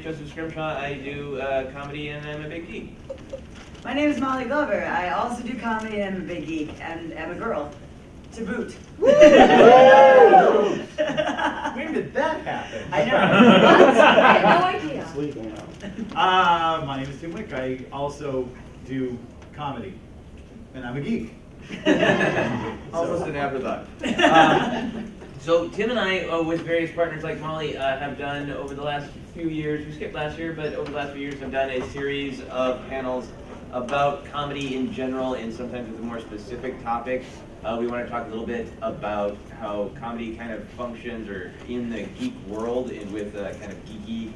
Joseph Scrimshaw. I do comedy and I'm a big geek. My name is Molly Glover. I also do comedy and I'm a big geek and am a girl. To boot. When did that happen? I know. I had no idea. Sleeping out. My name is Tim Wick. I also do comedy, and I'm a geek. Almost an afterthought. So Tim and I, with various partners like Molly, have done over the last few years, we skipped last year, but over the last few years have done a series of panels about comedy in general and sometimes with a more specific topic. We want to talk a little bit about how comedy kind of functions or in the geek world and with kind of geeky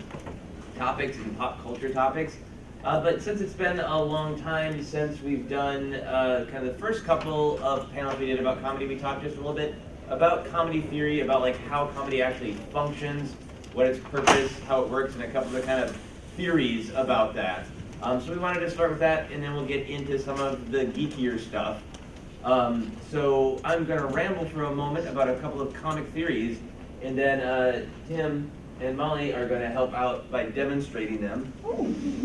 topics and pop culture topics. But since it's been a long time since we've done kind of the first couple of panels we did about comedy, we talked just a little bit about comedy theory, about like how comedy actually functions, what its purpose, how it works, and a couple of kind of theories about that. So we wanted to start with that, and then we'll get into some of the geekier stuff. So I'm going to ramble for a moment about a couple of comic theories, and then Tim and Molly are going to help out by demonstrating them.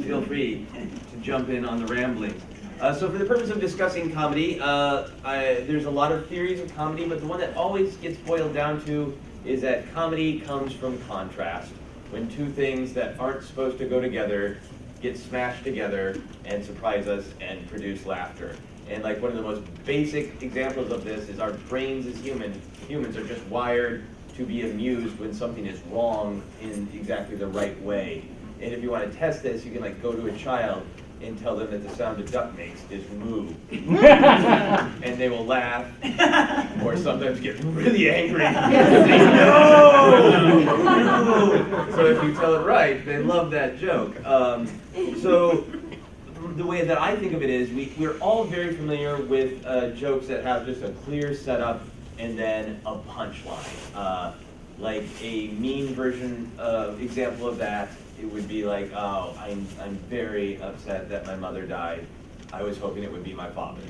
Feel free to jump in on the rambling. So for the purpose of discussing comedy, there's a lot of theories of comedy, but the one that always gets boiled down to is that comedy comes from contrast. When two things that aren't supposed to go together get smashed together and surprise us and produce laughter. And like one of the most basic examples of this is our brains as humans are just wired to be amused when something is wrong in exactly the right way. And if you want to test this, you can like go to a child and tell them that the sound a duck makes is moo. And they will laugh, or sometimes get really angry. And say, no! So if you tell it right, they love that joke. So the way that I think of it is we're all very familiar with jokes that have just a clear setup and then a punchline. Like a mean version example of that, it would be like, oh, I'm very upset that my mother died. I was hoping it would be my father.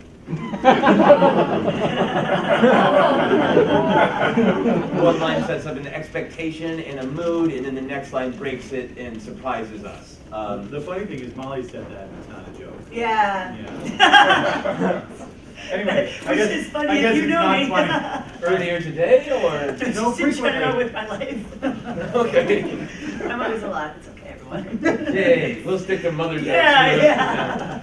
One line sets up an expectation and a mood, and then the next line breaks it and surprises us. The funny thing is, Molly said that, and it's not a joke. Yeah. Anyway, I Which guess, is funny I if guess you it's know not me. funny. Earlier today, or? No, Just in general frequently. with my life. Okay. My mother's alive. It's okay, everyone. Yay, we'll stick to Mother's Day. Yeah.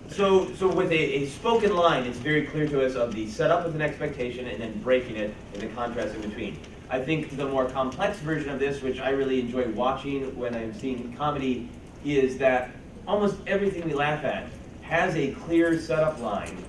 So with a spoken line, it's very clear to us of the setup with an expectation and then breaking it and the contrast in between. I think the more complex version of this, which I really enjoy watching when I'm seeing comedy, is that almost everything we laugh at has a clear setup line,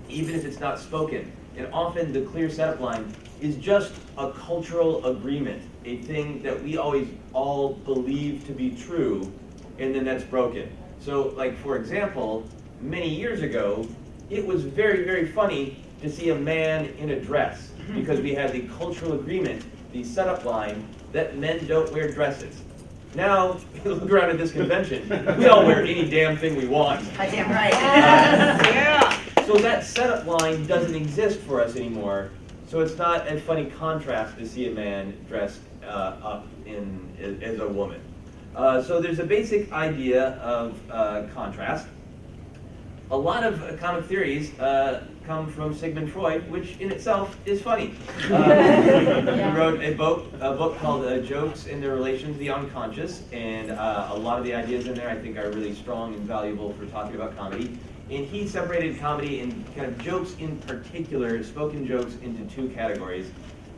even if it's not spoken. And often the clear setup line is just a cultural agreement, a thing that we always all believe to be true, and then that's broken. So, like, for example, many years ago, it was very, very funny to see a man in a dress, because we had the cultural agreement, the setup line, that men don't wear dresses. Now, look around at this convention, we all wear any damn thing we want. Goddamn right. Yeah. So that setup line doesn't exist for us anymore. So it's not a funny contrast to see a man dressed up as a woman. So there's a basic idea of contrast. A lot of comic theories come from Sigmund Freud, which in itself is funny. He wrote a book called Jokes and Their Relation to the Unconscious, and a lot of the ideas in there I think are really strong and valuable for talking about comedy. And he separated comedy and kind of jokes in particular, spoken jokes, into two categories: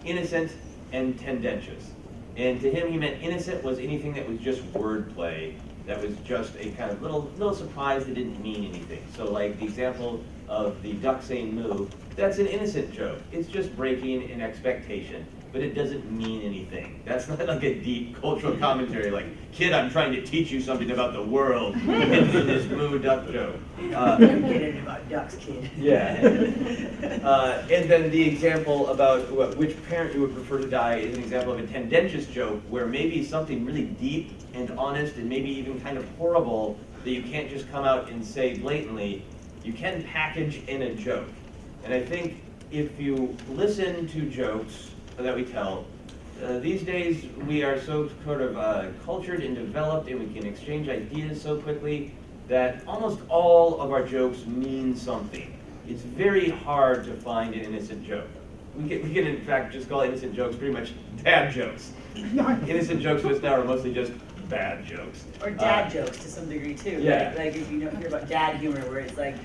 innocent and tendentious. And to him, he meant innocent was anything that was just wordplay, that was just a kind of little surprise that didn't mean anything. So like the example of the duck saying moo, that's an innocent joke. It's just breaking an expectation, but it doesn't mean anything. That's not like a deep cultural commentary like, kid, I'm trying to teach you something about the world in this moo duck joke. Get it about ducks, kid. Yeah. And then the example about which parent you would prefer to die is an example of a tendentious joke where maybe something really deep and honest and maybe even kind of horrible that you can't just come out and say blatantly, you can package in a joke. And I think if you listen to jokes that we tell, these days we are so sort of cultured and developed, and we can exchange ideas so quickly that almost all of our jokes mean something. It's very hard to find an innocent joke. We can in fact just call innocent jokes pretty much dad jokes. Innocent jokes to us now are mostly just bad jokes. Or dad jokes to some degree too. Yeah. Like if you hear about dad humor where it's like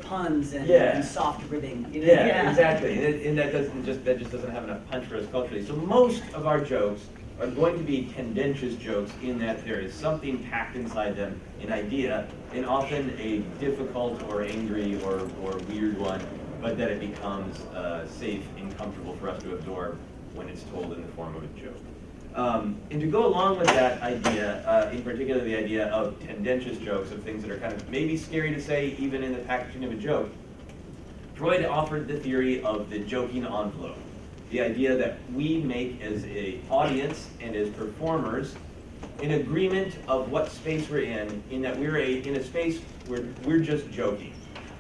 puns and, Yeah. and soft ribbing. You know? Yeah, exactly. And that just doesn't have enough punch for us culturally. So most of our jokes are going to be tendentious jokes in that there is something packed inside them, an idea, and often a difficult or angry or weird one, but that it becomes safe and comfortable for us to absorb when it's told in the form of a joke. And to go along with that idea, in particular the idea of tendentious jokes, of things that are kind of maybe scary to say even in the packaging of a joke, Freud offered the theory of the joking envelope. The idea that we make as an audience and as performers an agreement of what space we're in that we're in a space where we're just joking.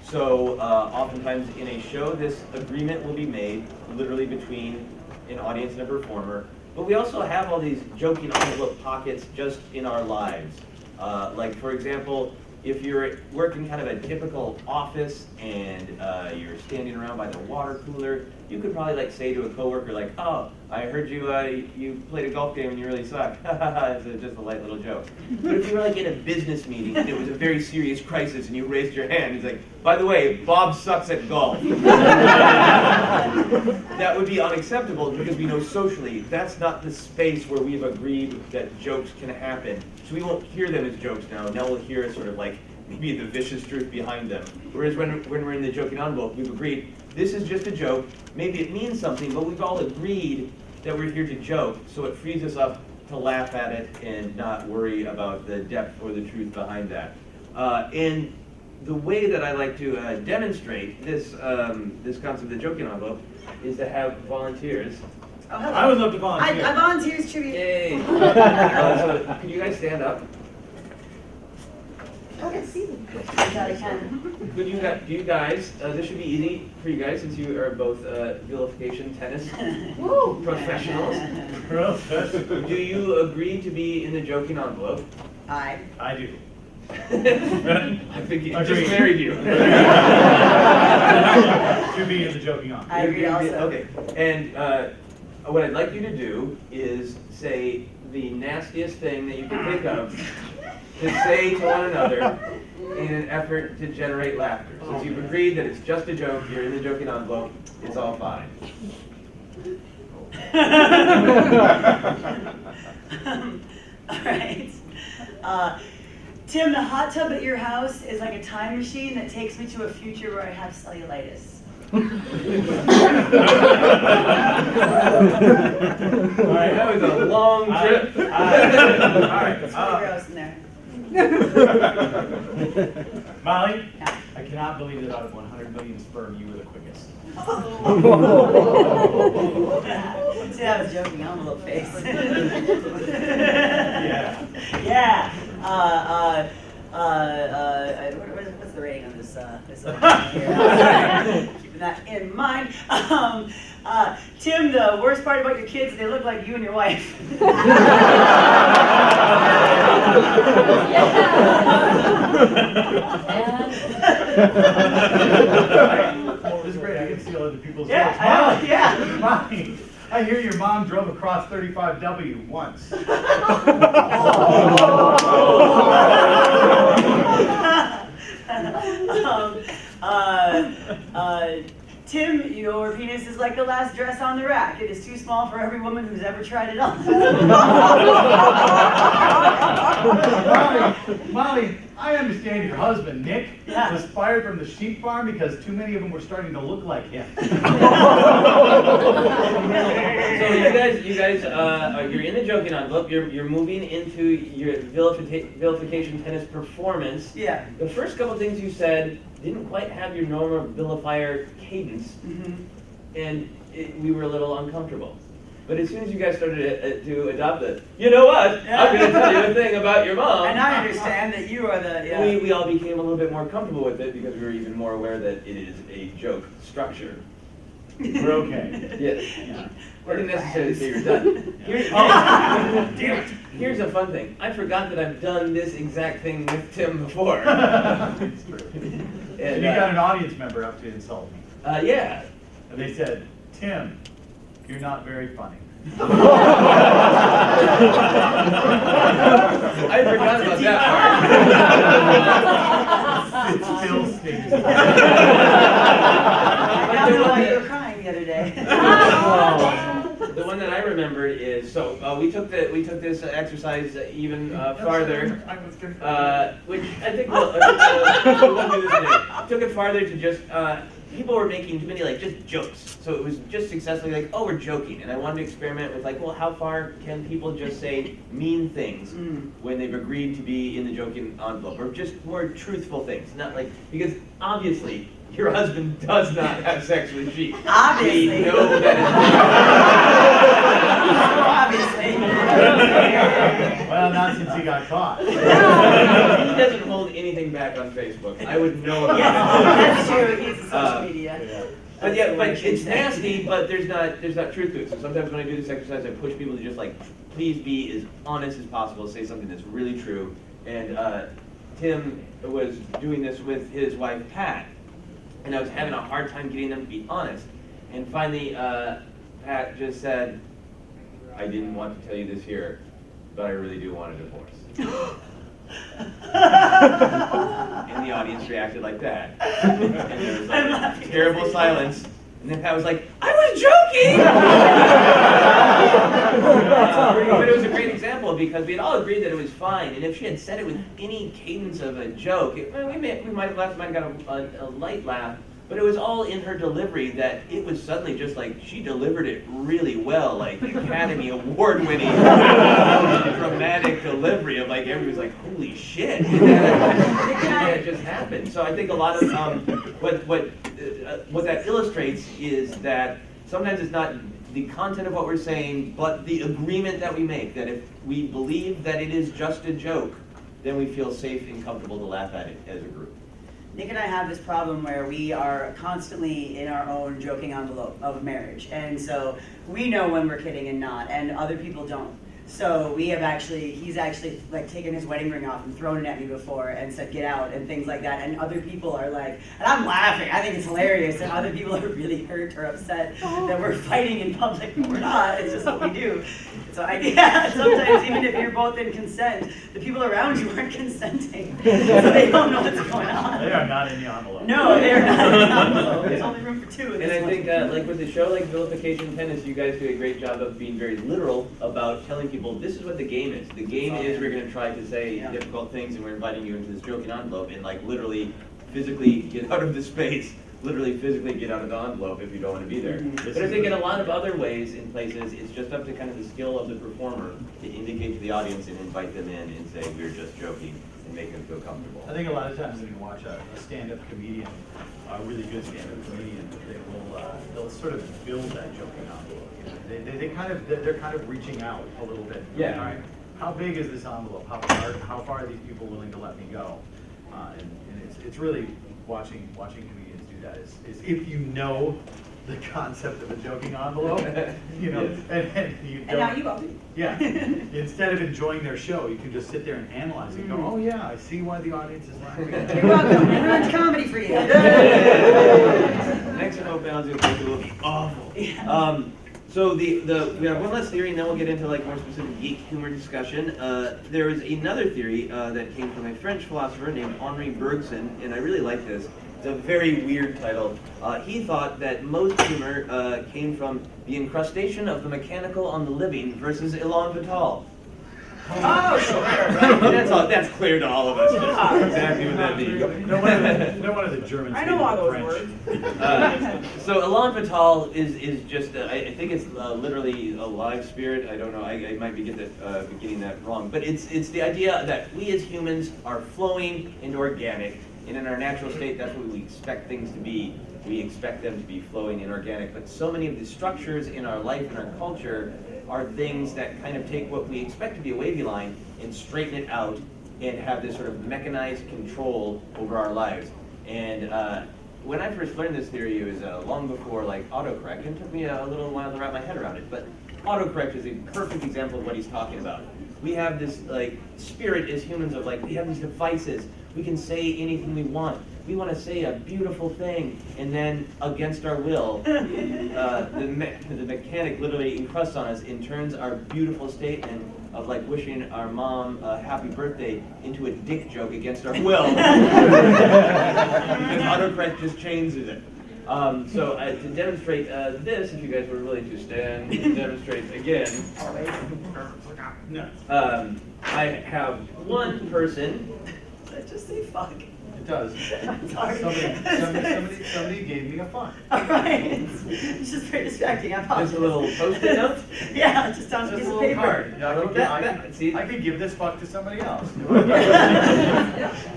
So oftentimes in a show, this agreement will be made literally between an audience and a performer. But we also have all these joking envelope pockets just in our lives. Like for example, if you're working kind of a typical office and you're standing around by the water cooler, you could probably like say to a coworker like, "Oh, I heard you played a golf game and you really suck." It's just a light little joke. But if you were like in a business meeting and it was a very serious crisis and you raised your hand, it's like, "By the way, Bob sucks at golf." That would be unacceptable because we know socially that's not the space where we've agreed that jokes can happen. So we won't hear them as jokes now. Now we'll hear it sort of like maybe the vicious truth behind them. Whereas when we're in the joking envelope, we've agreed this is just a joke. Maybe it means something, but we've all agreed that we're here to joke. So it frees us up to laugh at it and not worry about the depth or the truth behind that. And the way that I like to demonstrate this concept of the joking envelope is to have volunteers. Oh, hello. I would love to volunteer. I volunteer as tribute. Yay! So could you guys stand up? Oh, I see them. I thought I can. Do you guys, this should be easy for you guys since you are both vilification tennis Woo! professionals. Do you agree to be in the joking envelope? I do. I think he just Agreed. married you. To be in the joking on. I agree also. Okay, and what I'd like you to do is say the nastiest thing that you can think of to say to one another in an effort to generate laughter. Since you've agreed that it's just a joke, you're in the joking envelope, it's all fine. All right. Tim, the hot tub at your house is like a time machine that takes me to a future where I have cellulitis. All right, that was a long trip. All right. It's really gross in there. Molly, Yeah. I cannot believe that out of 100 million sperm, you were the quickest. See, that was joking envelope face. Yeah. Yeah. What's the rating on this? Here? Keeping that in mind. Tim, the worst part about your kids is they look like you and your wife. This is great. I can see other people's Yeah, jokes. I know, Molly, yeah. Molly, I hear your mom drove across 35W once. Tim, your penis is like the last dress on the rack. It is too small for every woman who's ever tried it on. Molly, I understand your husband, Nick, Yeah. was fired from the sheep farm because too many of them were starting to look like him. So you guys, you're in the joking envelope. You're moving into your vilification tennis performance. Yeah. The first couple things you said didn't quite have your normal vilifier cadence, and we were a little uncomfortable. But as soon as you guys started to adopt it, you know what? I'm going to tell you a thing about your mom. And I understand that you are the. Yeah. We all became a little bit more comfortable with it because we were even more aware that it is a joke structure. We're okay. Yes. Yeah. I didn't necessarily say you're done. Damn it. Here's a fun thing. I forgot that I've done this exact thing with Tim before. It's true. And, And you got an audience member up to insult me. Yeah. And they said, Tim, you're not very funny. I forgot about that part. It still stings. I now know why you were crying the other day. The one that I remembered is, so we took this exercise even farther, which I think we'll do this today. Took it farther to just, people were making too many like just jokes. So it was just successfully like, oh, we're joking. And I wanted to experiment with like, well, how far can people just say mean things when they've agreed to be in the joking envelope, or just more truthful things? Not like, because obviously your husband does not have sex with sheep. Obviously. We know that Obviously. Well, not since he got caught. he doesn't hold anything back on Facebook. I would know about Yes, it. that's true. He's a social media. But yeah, but it's nasty, but there's not truth to it. So sometimes when I do this exercise, I push people to just like, please be as honest as possible, say something that's really true. And Tim was doing this with his wife, Pat, and I was having a hard time getting them to be honest. And finally, Pat just said, I didn't want to tell you this here, but I really do want a divorce. And the audience reacted like that. And there was like a terrible silence. And then Pat was like, I was joking! But it was a great example because we had all agreed that it was fine. And if she had said it with any cadence of a joke, we might have laughed, might have got a light laugh. But it was all in her delivery that it was suddenly just like, she delivered it really well, like Academy Award-winning dramatic delivery of like, everybody was like, holy shit, that just happened. So I think a lot of what that illustrates is that sometimes it's not the content of what we're saying, but the agreement that we make, that if we believe that it is just a joke, then we feel safe and comfortable to laugh at it as a group. Nick and I have this problem where we are constantly in our own joking envelope of marriage. And so we know when we're kidding and not, and other people don't. So he's actually like taken his wedding ring off and thrown it at me before and said, get out, and things like that. And other people are like, and I'm laughing, I think it's hilarious. And other people are really hurt or upset that we're fighting in public. We're not, it's just what we do. So sometimes even if you're both in consent, the people around you aren't consenting. So they don't know what's going on. They are not in the envelope. No, they are not in the envelope. There's only room for two in And this I one. think like with the show like Vilification Tennis, you guys do a great job of being very literal about telling people this is what the game is. The game is we're going to try to say difficult things, and we're inviting you into this joking envelope, and like literally, physically get out of the space. Literally, physically get out of the envelope if you don't want to be there. But I think in a lot of other ways, in places, it's just up to kind of the skill of the performer to indicate to the audience and invite them in and say we're just joking and make them feel comfortable. I think a lot of times when you watch a stand-up comedian, a really good stand-up comedian, they'll sort of build that joking envelope. You know? They're kind of reaching out a little bit. Yeah. All right, how big is this envelope? How far are these people willing to let me go? And it's really watching comedians do that is if you know the concept of a joking envelope, you know, and you don't. And now you all do. Yeah. Instead of enjoying their show, you can just sit there and analyze it and go, oh yeah, I see why the audience is laughing. You're welcome. Everyone's comedy for you. Next info balance will be awful. So we have one less theory, and then we'll get into like more specific geek humor discussion. There is another theory that came from a French philosopher named Henri Bergson, and I really like this. It's a very weird title. He thought that most humor came from the incrustation of the mechanical on the living versus Elan Vital. Oh, sure. That's clear to all of us. Just exactly what that means. No one of the Germans. I know all those words. So Elan Vital is just, I think it's literally a live spirit. I don't know, I might be getting that wrong. But it's the idea that we as humans are flowing and organic. And in our natural state, that's what we expect things to be. We expect them to be flowing and organic. But so many of the structures in our life and our culture are things that kind of take what we expect to be a wavy line and straighten it out and have this sort of mechanized control over our lives. And when I first learned this theory, it was long before like autocorrect, and it took me a little while to wrap my head around it. But autocorrect is a perfect example of what he's talking about. We have this like spirit as humans of like, we have these devices. We can say anything we want. We want to say a beautiful thing, and then against our will, the mechanic literally encrusts on us and turns our beautiful statement of like wishing our mom a happy birthday into a dick joke against our will. Because autocorrect just changes it. So to demonstrate this, if you guys were willing to stand and demonstrate again, I have one person. Just say fuck. It does. Sorry. Somebody gave me a fun. Alright. It's just very distracting. I apologize. Just a little post-it note. Yeah, just on a Just piece a of little paper. card. Yeah, See? I could give this fuck to somebody else.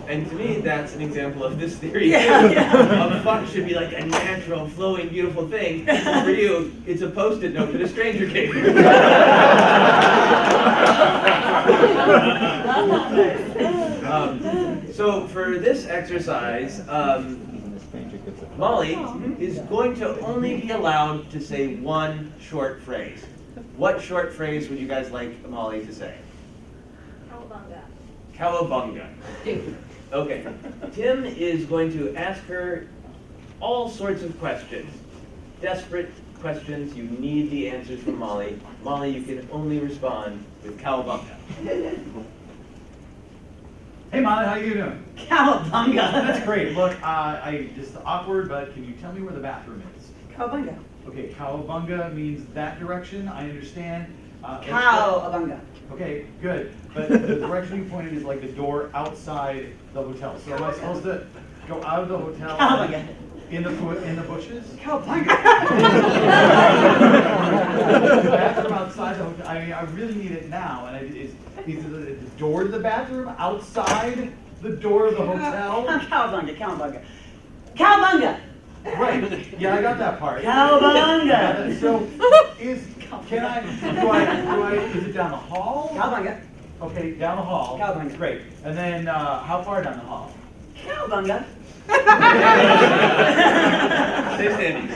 And to me, that's an example of this theory. Yeah. A fuck should be like a natural, flowing, beautiful thing. For you, it's a post-it note that a stranger gave you. So for this exercise, Molly is going to only be allowed to say one short phrase. What short phrase would you guys like Molly to say? Cowabunga. Okay. Tim is going to ask her all sorts of questions. Desperate questions. You need the answers from Molly. Molly, you can only respond with cowabunga. Hey Molly, how you doing? Cowabunga. That's great. Look, I just awkward, but can you tell me where the bathroom is? Cowabunga. Okay, cowabunga means that direction. I understand. Cowabunga. Okay, good. But the direction you pointed is like the door outside the hotel. So am I supposed to go out of the hotel? Cowabunga. In the bushes? Cowabunga. The bathroom outside the hotel. I mean, I really need it now. And is the door to the bathroom outside the door of the hotel? Cowabunga. Cowabunga. Cowabunga. Right. Yeah, I got that part. Cowabunga. So, is it down the hall? Cowabunga. Okay, down the hall. Cowabunga. Great. And then, how far down the hall? Cowabunga. Stay standing.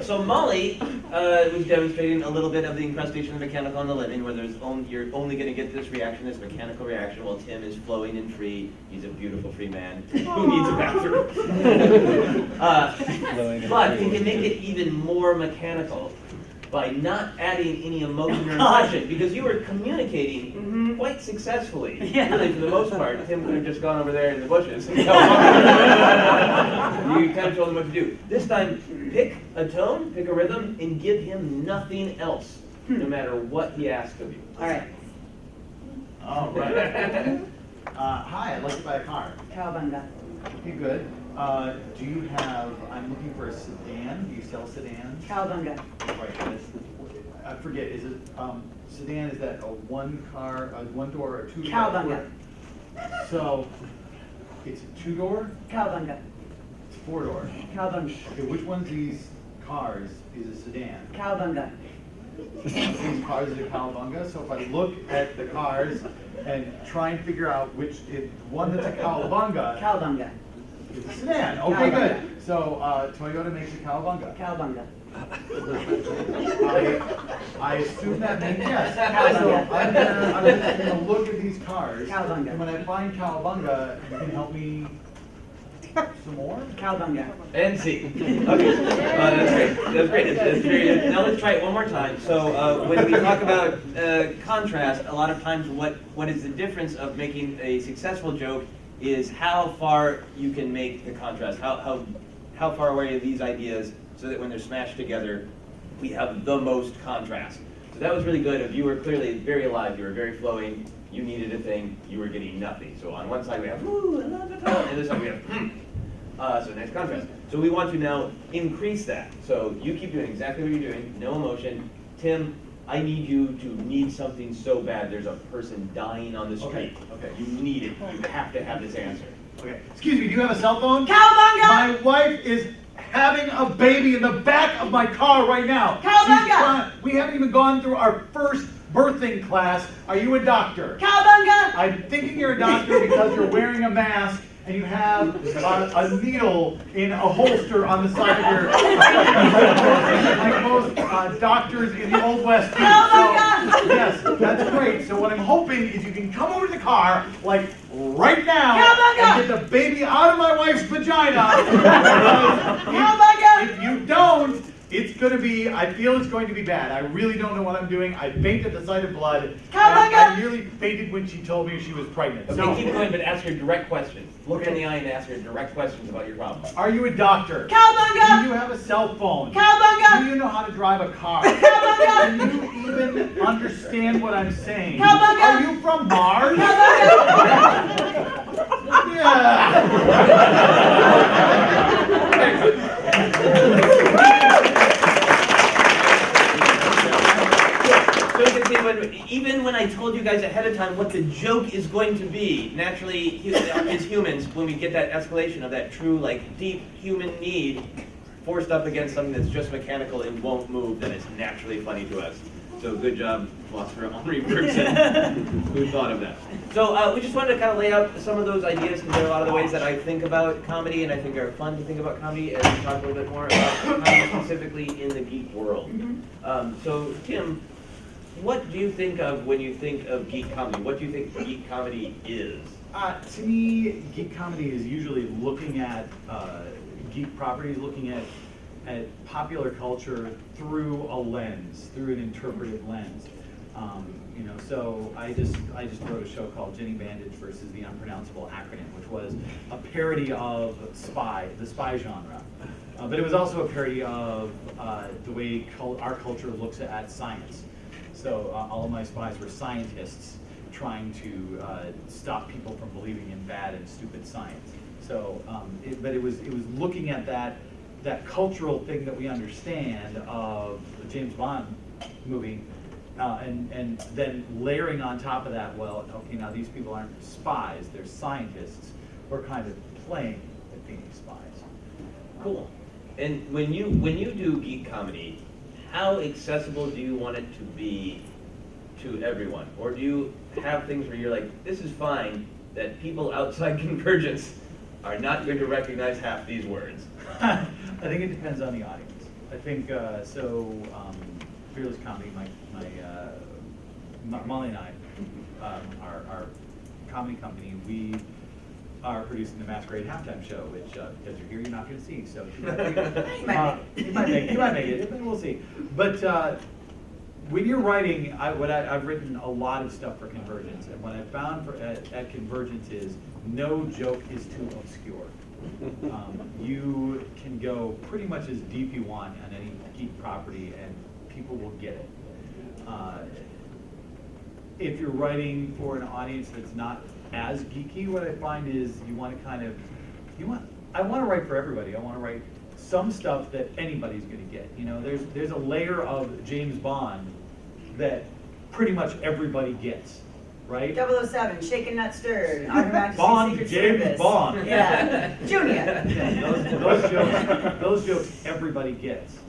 So Molly was demonstrating a little bit of the incrustation of mechanical on the living, where you're only going to get this reaction, this mechanical reaction, while Tim is flowing and free. He's a beautiful free man who needs a bathroom. But he can make it even more mechanical by not adding any emotion or impression, because you were communicating quite successfully. Yeah. Really, for the most part, Tim could have just gone over there in the bushes. You kind of told him what to do. This time, pick a tone, pick a rhythm, and give him nothing else, no matter what he asks of you. All right. All right. Hi, I'd like to buy a car. Cowabunga. Okay, good. Do you have, I'm looking for a sedan. Do you sell sedans? Cowabunga. Right, I forget, is it, sedan, is that a one door or a two door? Cowabunga. So, it's a two door, Cowabunga. it's four door. Cowabunga. Okay, which one of these cars is a sedan? Cowabunga. These cars are cowabunga, so if I look at the cars and try and figure out which, if one that's a cowabunga Cowabunga. is a sedan. Okay, good. Cowabunga. So, Toyota makes a cowabunga. Cowabunga. I assume that means yes. Cowabunga. So I'm just gonna look at these cars. Cowabunga. And when I find cowabunga, you can help me some more? Cowabunga. And C. Okay, that's great. That's great. That's very good. Now let's try it one more time. So when we talk about contrast, a lot of times what is the difference of making a successful joke is how far you can make the contrast. How far away are these ideas so that when they're smashed together, we have the most contrast. So that was really good. You were clearly very alive. You were very flowing. You needed a thing. You were getting nothing. So on one side we have woo, I love it, and this side we have so nice contrast. So we want to now increase that. So you keep doing exactly what you're doing. No emotion. Tim, I need you to need something so bad. There's a person dying on the street. Okay. You need it. You have to have this answer. Okay. Excuse me, do you have a cell phone? Cowabunga! My wife is having a baby in the back of my car right now. Cowabunga! We haven't even gone through our first birthing class. Are you a doctor? Cowabunga! I'm thinking you're a doctor because you're wearing a mask and you have a needle in a holster on the side of your, like most doctors in the Old West do. Oh my God! Yes, that's great. So what I'm hoping is you can come over to the car, like right now, Cowabunga! and get the baby out of my wife's vagina. Cowabunga! If you don't, it's gonna be, I feel it's going to be bad. I really don't know what I'm doing. I fainted at the sight of blood. Cowabunga! I nearly fainted when she told me she was pregnant. Okay, So, keep going, but ask her direct questions. Look her in the eye and ask her direct questions about your problem. are you a doctor? Do Cowabunga! you have a cell phone? Cowabunga! Do you know how to drive a car? Cowabunga! Can you even understand what I'm saying? Cowabunga! Are you from Mars? So you can see, even when I told you guys ahead of time what the joke is going to be, naturally, as humans, when we get that escalation of that true, like, deep human need forced up against something that's just mechanical and won't move, then it's naturally funny to us. So good job, philosopher Henri Bergson, who thought of that. So we just wanted to kind of lay out some of those ideas, because there are a lot of the ways that I think about comedy, and I think are fun to think about comedy, as we talk a little bit more about comedy specifically in the geek world. So Tim, what do you think of when you think of geek comedy? What do you think geek comedy is? To me, geek comedy is usually looking at geek properties, looking at popular culture through a lens, through an interpretive lens. You know, so I just wrote a show called Jenny Bandage versus the Unpronounceable Acronym, which was a parody of the spy genre. But it was also a parody of the way our culture looks at science. So all of my spies were scientists trying to stop people from believing in bad and stupid science. So, but it was looking at that cultural thing that we understand of the James Bond movie, and then layering on top of that, well, okay, now these people aren't spies; they're scientists who are kind of playing at being spies. Cool. And when you do geek comedy, how accessible do you want it to be to everyone? Or do you have things where you're like, this is fine, that people outside Convergence are not going to recognize half these words? I think it depends on the audience. I think Fearless Comedy, Molly and I, our comedy company, we are producing the Masquerade halftime show, which because you're here, you're not going to see. So you might make it. We'll see. But when you're writing, I've written a lot of stuff for Convergence, and what I found at Convergence is no joke is too obscure. You can go pretty much as deep you want on any geek property, and people will get it. If you're writing for an audience that's not as geeky, what I find is I want to write for everybody. I want to write some stuff that anybody's going to get. You know, there's a layer of James Bond that pretty much everybody gets, right? 007, shaken not stirred. Our Majesty's Bond, Secret James Service. Bond. Yeah, Junior. Yeah, those jokes everybody gets.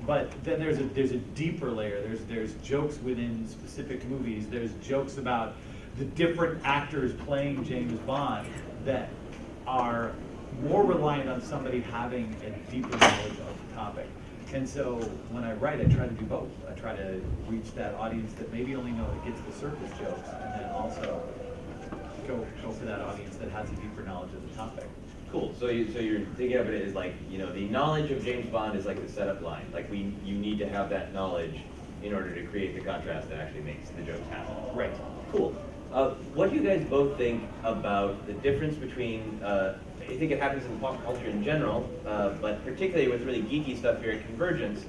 But then there's a deeper layer. There's jokes within specific movies. There's jokes about the different actors playing James Bond that are more reliant on somebody having a deeper knowledge of the topic. And so when I write, I try to do both. I try to reach that audience that maybe only gets the surface jokes, and then also go for that audience that has a deeper knowledge of the topic. Cool. So you're thinking of it as like, you know, the knowledge of James Bond is like the setup line. Like you need to have that knowledge in order to create the contrast that actually makes the jokes happen. Right. Cool. What do you guys both think about the difference between, I think it happens in pop culture in general, but particularly with really geeky stuff here at Convergence,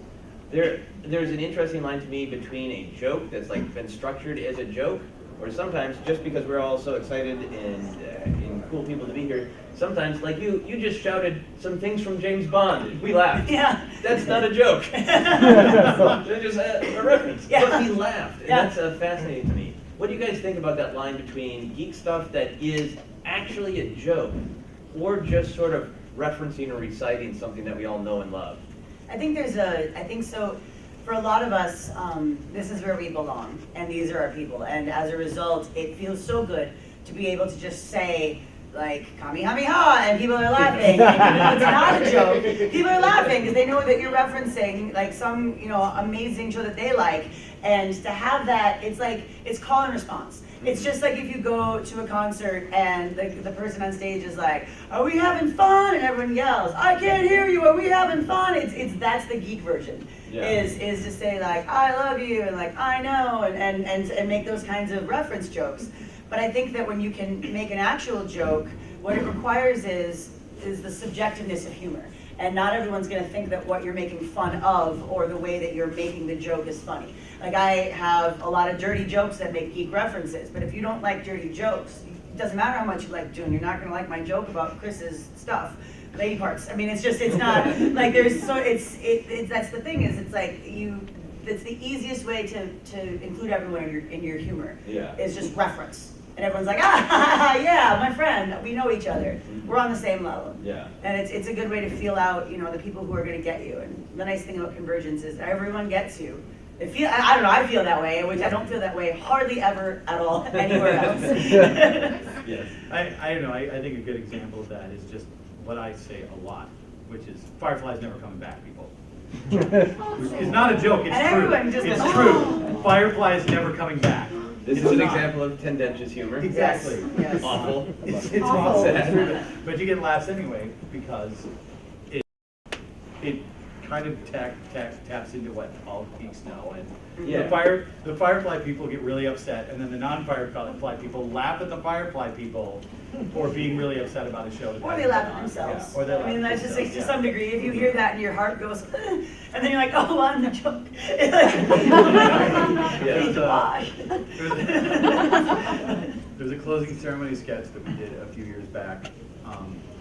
there's an interesting line to me between a joke that's like been structured as a joke, or sometimes just because we're all so excited and cool people to be here, sometimes like you just shouted some things from James Bond and we laughed. Yeah. That's not a joke. It's just a reference. Yeah. But we laughed. And Yeah. that's fascinating to me. What do you guys think about that line between geek stuff that is actually a joke, or just sort of referencing or reciting something that we all know and love? I think so. For a lot of us, this is where we belong, and these are our people. And as a result, it feels so good to be able to just say, like Kamehameha, and people are laughing. And it's not a joke. People are laughing because they know that you're referencing like some, amazing show that they like. And to have that, it's call and response. It's just like if you go to a concert and the person on stage is like, "Are we having fun?" and everyone yells, "I can't hear you. Are we having fun?" That's the geek version. Yeah. Is to say like, "I love you," and like, "I know," and make those kinds of reference jokes. But I think that when you can make an actual joke, what it requires is the subjectiveness of humor. And not everyone's going to think that what you're making fun of or the way that you're making the joke is funny. Like I have a lot of dirty jokes that make geek references, but if you don't like dirty jokes, it doesn't matter how much you like June, you're not going to like my joke about Chris's stuff, lady parts. I mean, it's not like that's the thing is it's like it's the easiest way to include everyone in your humor. Yeah. Is just reference. And everyone's like, ah, yeah, my friend, we know each other. We're on the same level. Yeah. And it's a good way to feel out, the people who are going to get you. And the nice thing about convergence is everyone gets you. I don't know, I feel that way, which I don't feel that way hardly ever at all anywhere else. Yes. I don't know, I think a good example of that is just what I say a lot, which is Firefly's never coming back, people. It's not a joke, it's And true. everyone just It's goes, true. "Oh." Firefly's never coming back. This It's is an not. example of tendentious humor. Exactly. Yes. Awful. It's Awful. awful. Sad. But you get laughs anyway because it kind of taps into what all geeks know. And Yeah. the Firefly people get really upset, and then the non-Firefly people laugh at the Firefly people for being really upset about a show. that Or they hasn't laugh been at on. themselves. Yeah. Or they laugh I mean, at that's just themselves, to yeah. some degree. If you hear that and your heart goes, and then you're like, oh, I'm the joke. It's like, oh my God, There's a- gosh. There's a closing ceremony sketch that we did a few years back,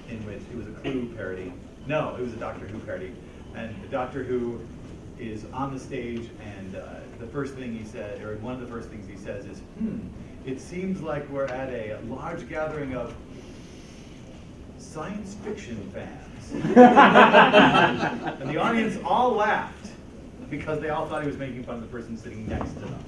in which it was a Clue parody. No, it was a Doctor Who parody. And the Doctor Who is on the stage, and the first thing he said, or one of the first things he says is, it seems like we're at a large gathering of science fiction fans. And the audience all laughed because they all thought he was making fun of the person sitting next to them.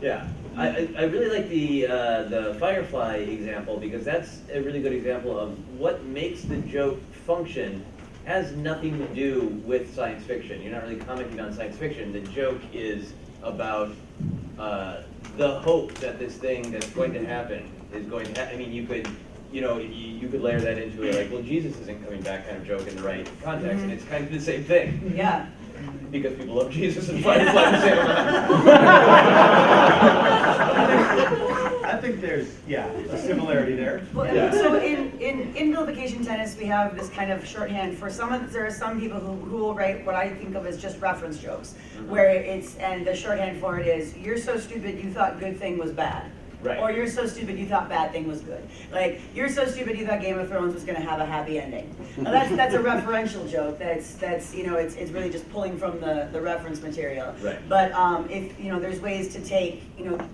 Yeah, I really like the Firefly example because that's a really good example of what makes the joke function has nothing to do with science fiction. You're not really commenting on science fiction. The joke is about the hope that this thing that's going to happen is going to happen. I mean, you could layer that into a like, well, Jesus isn't coming back kind of joke in the right context, and it's kind of the same thing. Yeah. Because people love Jesus and Firefly the same amount. I think there's, a similarity there. Well, Yeah. So in vilification tennis, we have this kind of shorthand for there are some people who will write what I think of as just reference jokes, where and the shorthand for it is, you're so stupid you thought good thing was bad. Right. Or you're so stupid you thought bad thing was good. Like, you're so stupid you thought Game of Thrones was going to have a happy ending. Now, that's a referential joke. That's it's really just pulling from the reference material. Right. But if there's ways to take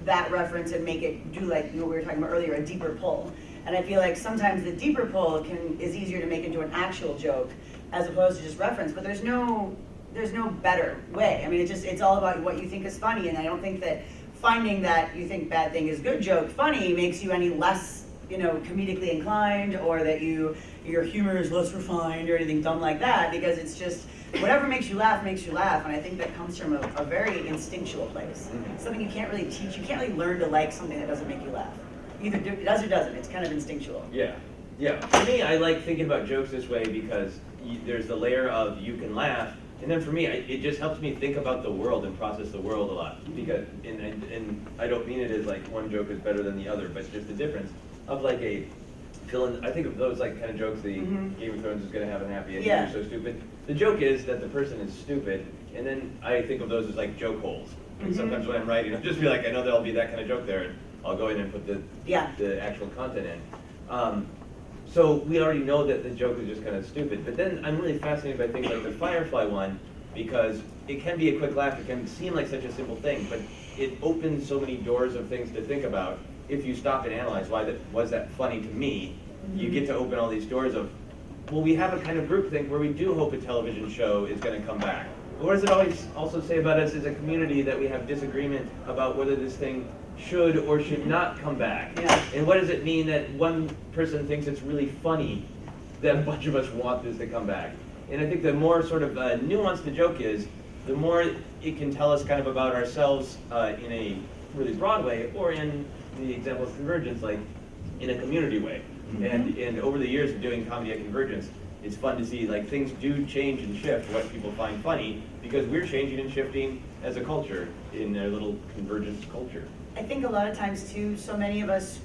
that reference and make it do like we were talking about earlier, a deeper pull. And I feel like sometimes the deeper pull is easier to make into an actual joke as opposed to just reference. But there's no better way. I mean, it's all about what you think is funny, and I don't think that finding that you think bad thing is good joke funny makes you any less comedically inclined, or that your humor is less refined or anything dumb like that, because it's just whatever makes you laugh, and I think that comes from a very instinctual place. Something you can't really teach. You can't really learn to like something that doesn't make you laugh. Either it does or doesn't. It's kind of instinctual. Yeah. For me, I like thinking about jokes this way because there's the layer of you can laugh. And then for me, it just helps me think about the world and process the world a lot. Because, and I don't mean it as like one joke is better than the other, but just the difference of like I think of those like kind of jokes, the Game of Thrones is going to have a happy ending, Yeah. you're so stupid. The joke is that the person is stupid, and then I think of those as like joke holes. And sometimes when I'm writing, I'll just be like, I know there'll be that kind of joke there, and I'll go in and put the actual content in. So we already know that the joke is just kind of stupid, but then I'm really fascinated by things like the Firefly one, because it can be a quick laugh, it can seem like such a simple thing, but it opens so many doors of things to think about. If you stop and analyze was that funny to me, you get to open all these doors of, well, we have a kind of group thing where we do hope a television show is going to come back. What does it always also say about us as a community that we have disagreement about whether this thing should or should not come back? Yeah. And what does it mean that one person thinks it's really funny that a bunch of us want this to come back? And I think the more sort of nuanced the joke is, the more it can tell us kind of about ourselves in a really broad way, or in the example of Convergence, like in a community way. And over the years of doing comedy at Convergence, it's fun to see like things do change and shift what people find funny, because we're changing and shifting as a culture in a little Convergence culture. I think a lot of times too, so many of us,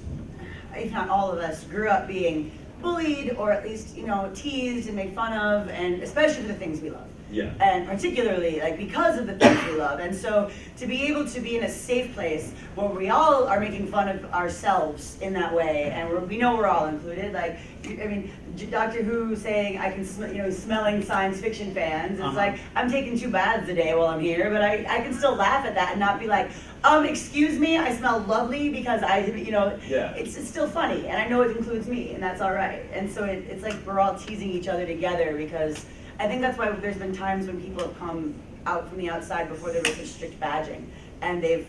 if not all of us, grew up being bullied or at least, teased and made fun of, and especially for the things we love. Yeah. And particularly like because of the things we love. And so to be able to be in a safe place where we all are making fun of ourselves in that way, and we know we're all included. Like, I mean, Doctor Who saying I can smelling science fiction fans. It's like, I'm taking 2 baths a day while I'm here, but I can still laugh at that and not be like, excuse me, I smell lovely because Yeah. It's still funny, and I know it includes me, and that's all right. And so it's like we're all teasing each other together, because I think that's why there's been times when people have come out from the outside before there was such strict badging, and they've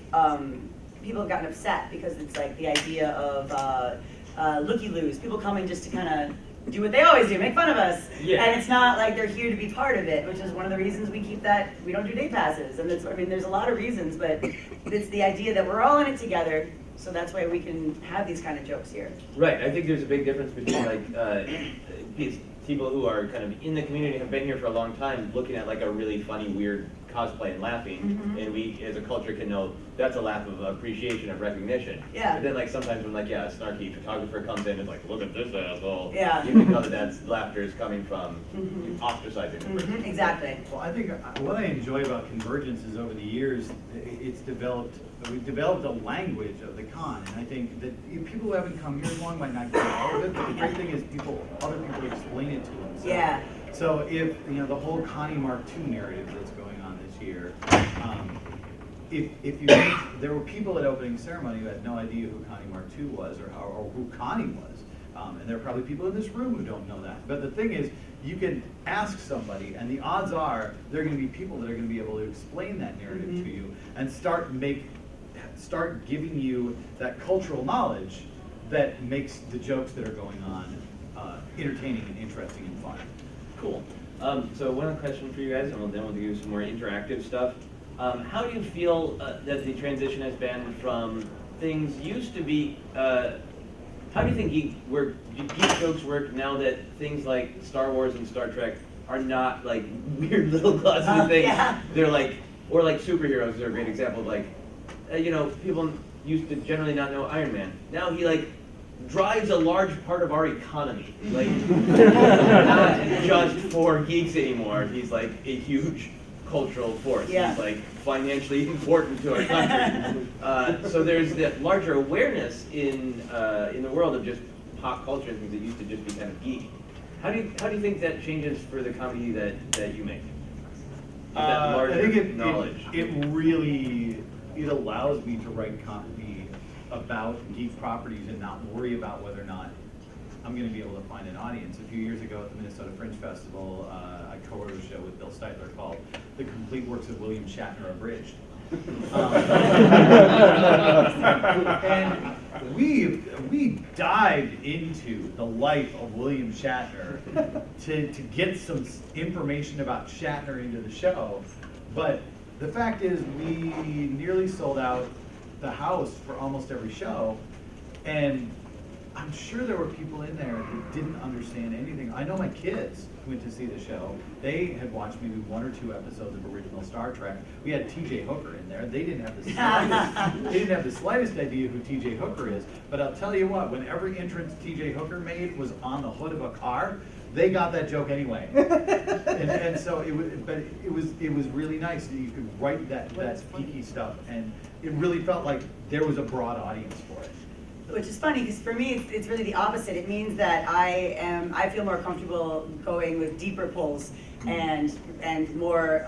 people have gotten upset because it's like the idea of looky-loos, people coming just to kind of do what they always do, make fun of us. Yeah. And it's not like they're here to be part of it, which is one of the reasons we keep that, we don't do day passes. And there's a lot of reasons, but it's the idea that we're all in it together, so that's why we can have these kind of jokes here. Right. I think there's a big difference between like these people who are kind of in the community, have been here for a long time, looking at like a really funny, weird cosplay and laughing, and we as a culture can know that's a laugh of appreciation, of recognition. Yeah. But then like sometimes when a snarky photographer comes in and is like, look at this asshole. Yeah. You can tell that that's laughter is coming from ostracizing the person. Exactly. Well, I think what I enjoy about Convergence is over the years, we've developed a language of the con, and I think that people who haven't come here as long might not get all of it, but the great thing is other people explain it to them. So, Yeah. So if, the whole Connie Mark II narrative that's going on this year, if you think there were people at opening ceremony who had no idea who Connie Mark II was or who Connie was, and there are probably people in this room who don't know that. But the thing is, you can ask somebody, and the odds are there are going to be people that are going to be able to explain that narrative to you and start giving you that cultural knowledge that makes the jokes that are going on entertaining and interesting and fun. Cool. So one question for you guys, and then we'll do some more interactive stuff. How do you feel that the transition has been from things used to be? How do you think geek jokes work now that things like Star Wars and Star Trek are not like weird little closeted things? Yeah. They're like, or like superheroes are a great example of like, people used to generally not know Iron Man. Now he like drives a large part of our economy. Like, not just for geeks anymore. He's like a huge cultural force. Yeah. He's like financially important to our country. So there's that larger awareness in the world of just pop culture and things that used to just be kind of geeky. How do you think that changes for the comedy that you make? That larger I think knowledge. It allows me to write comedy about geek properties and not worry about whether or not I'm going to be able to find an audience. A few years ago at the Minnesota Fringe Festival, I co-wrote a show with Bill Steitler called The Complete Works of William Shatner Abridged. And we dived into the life of William Shatner to get some information about Shatner into the show. But the fact is, we nearly sold out the house for almost every show, and I'm sure there were people in there who didn't understand anything. I know my kids went to see the show. They had watched maybe 1 or 2 episodes of original Star Trek. We had T.J. Hooker in there. They didn't have the slightest idea who T.J. Hooker is. But I'll tell you what, when every entrance T.J. Hooker made was on the hood of a car, they got that joke anyway. and so it was really nice that you could write that geeky stuff, and it really felt like there was a broad audience for it. Which is funny, because for me, it's really the opposite. It means that I feel more comfortable going with deeper pulls and more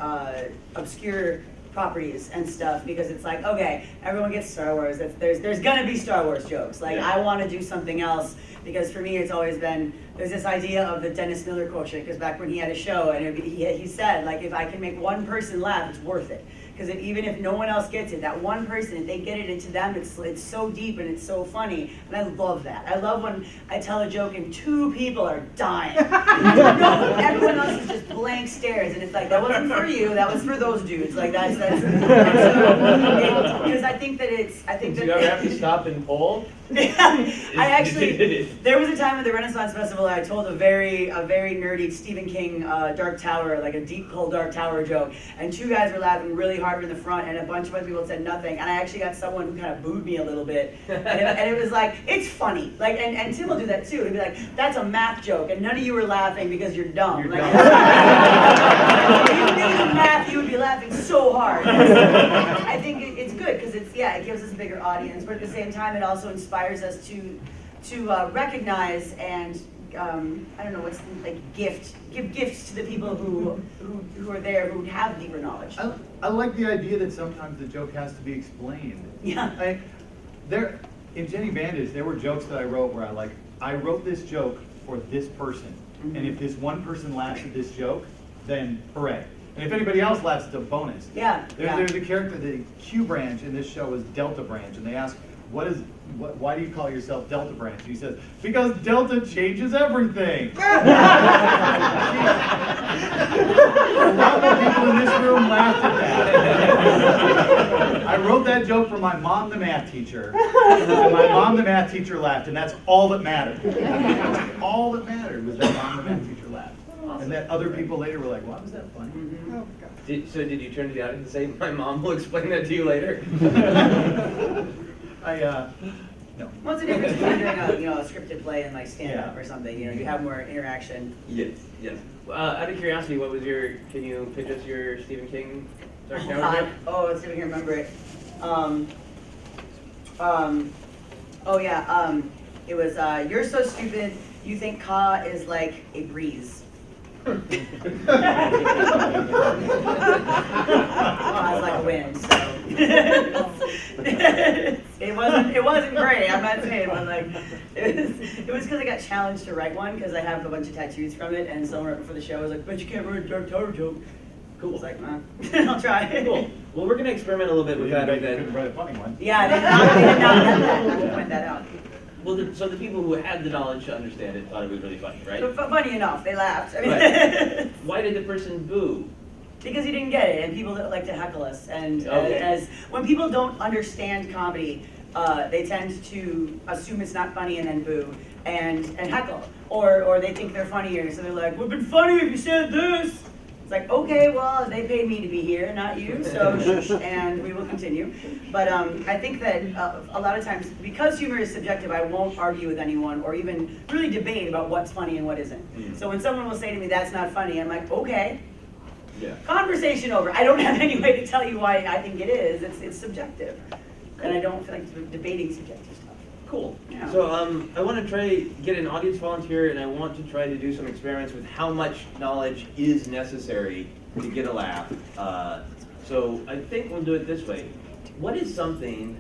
obscure properties and stuff, because it's like, okay, everyone gets Star Wars. There's gonna be Star Wars jokes. Like, Yeah. I want to do something else, because for me it's always been, there's this idea of the Dennis Miller quotient, because back when he had a show, and he said, like, if I can make one person laugh, it's worth it. Because even if no one else gets it, that one person, if they get it into them, it's so deep and it's so funny. And I love that. I love when I tell a joke and 2 people are dying. No, everyone else is just blank stares, and it's like, that wasn't for you, that was for those dudes. Like, because I think that Do you ever have to stop and poll? I actually, there was a time at the Renaissance Festival I told a very nerdy Stephen King Dark Tower, like a deep cold Dark Tower joke, and 2 guys were laughing really hard in the front, and a bunch of other people said nothing, and I actually got someone who kind of booed me a little bit, and it was like, it's funny, like, and Tim will do that too. He'll be like, that's a math joke, and none of you were laughing because you're dumb. You're Like, dumb. if you knew the math, you would be laughing so hard. I think it's good because it gives us a bigger audience, but at the same time, it also inspires us to recognize and I don't know what's like give gifts to the people who are there, who have deeper knowledge. I like the idea that sometimes the joke has to be explained. Yeah. In Jenny Bandage, there were jokes that I wrote where I wrote this joke for this person, and if this one person laughs at this joke, then hooray. And if anybody else laughs, it's a bonus. Yeah. There's a character, the Q branch in this show is Delta Branch, and they ask, why do you call yourself Delta Branch? And he says, because Delta changes everything. A lot of people in this room laughed at that. I wrote that joke for my mom, the math teacher, and my mom, the math teacher, laughed, and that's all that mattered. That's all that mattered was that mom, the math teacher, laughed. And that other people later were like, why was that funny? So did you turn to the audience and say, my mom will explain that to you later? No. What's the difference between doing a scripted play and like stand up or something? You have more interaction. Yes. Out of curiosity, can you pitch us your Stephen King Dark Tower joke? Oh, let's see if we can remember it. It was, you're so stupid, you think Ka is like a breeze. Ka's like a wind, so. It wasn't great, I'm not saying, but like, it was because I got challenged to write one, because I have a bunch of tattoos from it, and someone right before the show was like, but you can't write a Dark Tower joke. Cool. It's like, I'll try. Cool. Well, we're going to experiment a little bit with that. Couldn't write a funny one. Yeah, they did not have that. I'll point that out. Well, so the people who had the knowledge to understand it thought it was really funny, right? But funny enough, they laughed. I mean, Right. Why did the person boo? because he didn't get it, and people that like to heckle us. And Okay. as when people don't understand comedy, they tend to assume it's not funny and then boo and heckle, or they think they're funnier, so they're like, "Would have been funny if you said this." It's like, okay, well, they paid me to be here, not you, so shush, and we will continue. But I think that a lot of times, because humor is subjective, I won't argue with anyone or even really debate about what's funny and what isn't. So when someone will say to me, that's not funny, I'm like, okay, Yeah. conversation over. I don't have any way to tell you why I think it is. It's subjective. And I don't feel like debating subjective stuff. Cool. Yeah. So I want to try get an audience volunteer, and I want to try to do some experiments with how much knowledge is necessary to get a laugh. So I think we'll do it this way. What is something?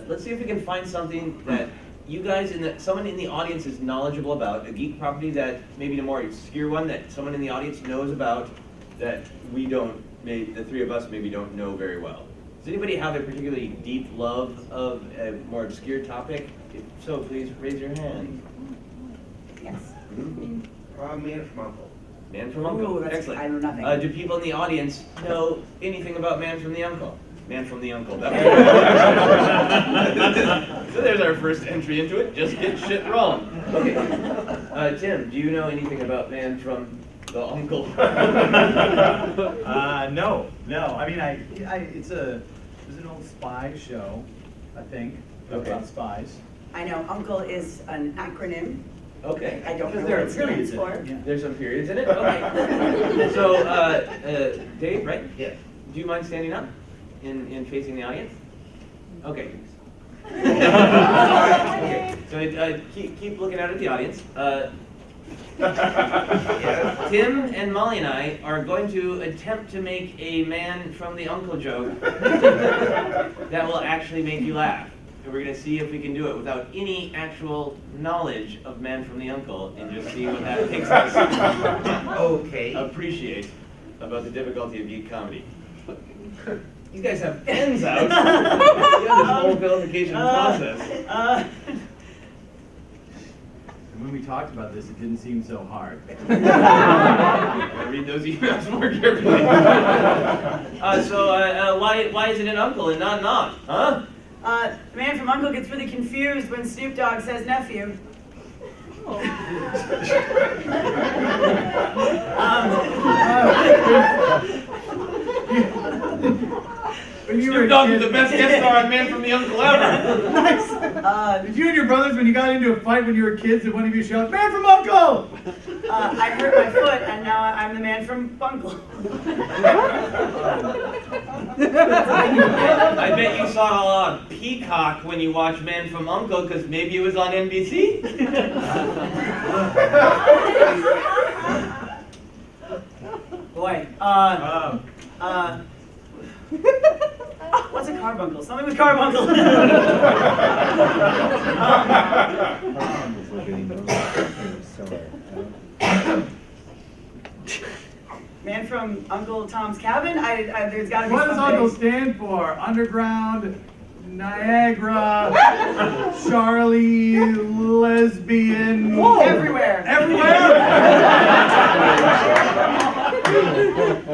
Let's see if we can find something that you guys someone in the audience is knowledgeable about, a geek property that maybe a more obscure one that someone in the audience knows about that we don't. Maybe the 3 of us maybe don't know very well. Does anybody have a particularly deep love of a more obscure topic? If so, please raise your hand. Yes. Mm-hmm. Man from Uncle. Man from Uncle. Ooh, that's- Excellent. I know nothing. Do people in the audience know anything about Man from the Uncle? Man from the Uncle. So there's our first entry into it. Just get shit wrong. Okay. Tim, do you know anything about Man from the Uncle? No. I mean, it was an old spy show, I think, Okay. about spies. I know Uncle is an acronym. Okay. I don't know Because what there it are periods stands in for. it. Yeah. There's some periods in it. Okay. So, Dave, right? Yeah. Do you mind standing up in facing the audience? Okay. Okay. So keep looking out at the audience. Yeah, Tim and Molly and I are going to attempt to make a man from the uncle joke that will actually make you laugh. And we're going to see if we can do it without any actual knowledge of man from the uncle and just see what that makes us Okay. appreciate about the difficulty of geek comedy. You guys have pens out. You have this whole vilification process. And when we talked about this, it didn't seem so hard. I read those emails more carefully. Why is it an uncle and not an aunt? Huh? The man from Uncle gets really confused when Snoop Dogg says nephew. When you were Snoop a Dogg kid- is the best guest star on Man from the Uncle ever. Did you and your brothers, when you got into a fight when you were kids, and one of you shouted, "Man from Uncle"? I hurt my foot, and now I'm the man from Uncle. I bet you saw Peacock when you watched Man from Uncle because maybe it was on NBC. Boy, what's a carbuncle? Something with carbuncle. Man from Uncle Tom's cabin? There's gotta be What does something. Uncle stand for? Underground, Niagara, Charlie, lesbian. Everywhere.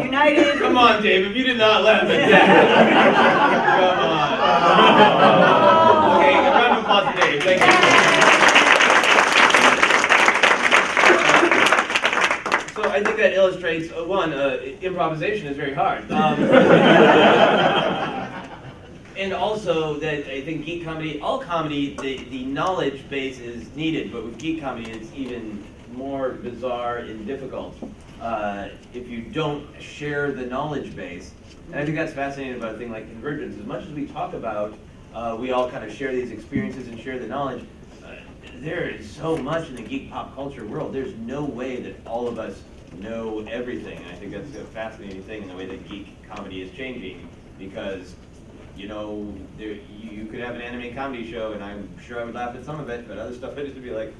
United. Come on, Dave, if you did not laugh at that. Come on. Okay, a round of applause for Dave. Thank you. So I think that illustrates, improvisation is very hard. And also that I think geek comedy, all comedy, the knowledge base is needed, but with geek comedy it's even more bizarre and difficult if you don't share the knowledge base. And I think that's fascinating about a thing like convergence. As much as we talk about, we all kind of share these experiences and share the knowledge, there is so much in the geek pop culture world. There's no way that all of us know everything. And I think that's a fascinating thing in the way that geek comedy is changing, because you know, you could have an anime comedy show, and I'm sure I would laugh at some of it, but other stuff I just would be like,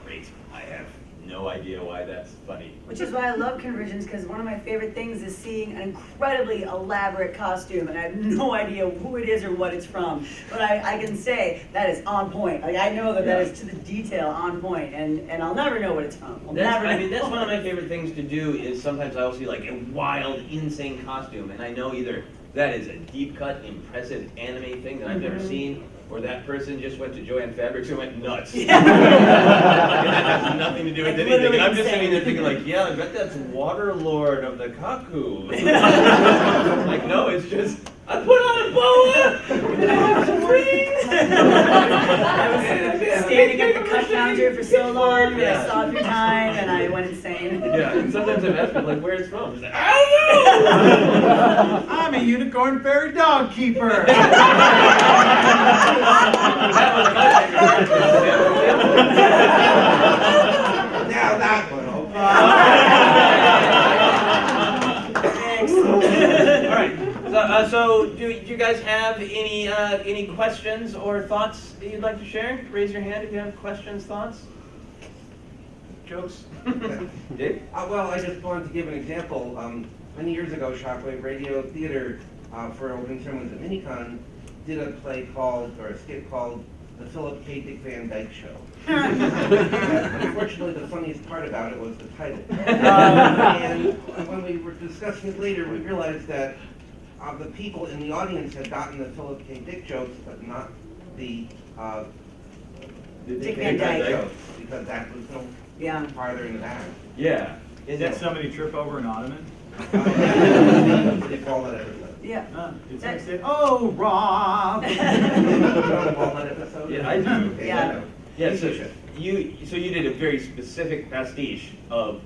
great, I have no idea why that's funny. Which is why I love conversions, because one of my favorite things is seeing an incredibly elaborate costume, and I have no idea who it is or what it's from. But I can say that is on point. Like, I know that that is to the detail on point, and I'll never know what it's from. That's one of my favorite things to do. Is sometimes I will see like a wild, insane costume, and I know either that is a deep cut, impressive anime thing that I've never seen, or that person just went to Joann Fabrics and went nuts. Yeah. And that has nothing to do with anything. And I'm just sitting there thinking like, yeah, I bet that's Waterlord of the Kaku. Like, no, it's just, I put on a boa, and I have some rings. I was standing at the cut counter for so long, and I saw it through time, and I went insane. Yeah, and sometimes I've asked people like, where it's from. It's like, I don't know. I'm a unicorn fairy dog keeper. Now that one, All right. So do you guys have any questions or thoughts that you'd like to share? Raise your hand if you have questions, thoughts, jokes. Dave? well, I just wanted to give an example. Many years ago, Shockwave Radio Theater, for Open Sermons at Minicon, did a play called, or a skit called, The Philip K. Dick Van Dyke Show. Unfortunately, the funniest part about it was the title. And when we were discussing it later, we realized that the people in the audience had gotten the Philip K. Dick jokes, but not the Dick Van Dyke jokes, because that was so farther in the back. Yeah. Did somebody trip over an ottoman? They call that episode. Yeah. Did somebody say, "Oh, Rob"? Walnut episode? Yeah, I do. Okay, Yeah. I know. Yeah. So you did a very specific pastiche of